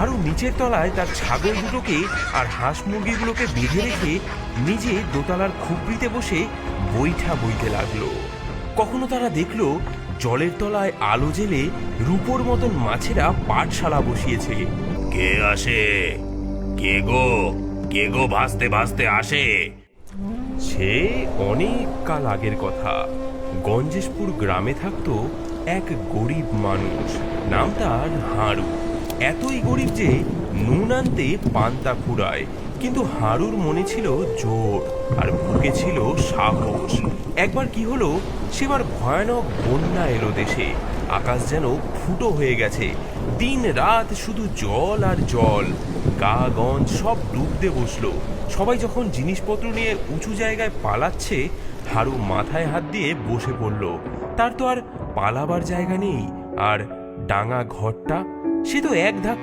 হারু নিচের তলায় তার ছাগল দুটোকে আর হাঁস মুরগিগুলোকে বেঁধে রেখে নিজে দোতলার খুপড়িতে বসে বৈঠা বইতে লাগলো। কখনো তারা দেখলো জলের তলায় আলো জেলে রূপোর মতন মাছেরা পাঠশালা বসিয়েছে। কে আসে? কে গো? কে গো ভাসতে ভাসতে আসে? সে অনেক কাল আগের কথা। গঞ্জেশপুর গ্রামে থাকতো এক গরিব মানুষ, নাম তার হারু। এতই গরিব যে নুন আনতে পান্তা ফুরায়। কিন্তু হারুর মনে ছিল জোর আর বুকে ছিল সাহস। একবার কি হলো, সেবার ভয়ানক বন্যা এলো দেশে। আকাশ যেন ফুটো হয়ে গেছে। দিন রাত শুধু জল আর জল। গা গঞ্জ সব ডুবতে বসলো। সবাই যখন জিনিসপত্র নিয়ে উঁচু জায়গায় পালাচ্ছে, হারু মাথায় হাত দিয়ে বসে পড়ল। তার তো আর পালাবার জায়গা নেই। আর ডাঙা ঘরটা, সে তো এক ধাক্কা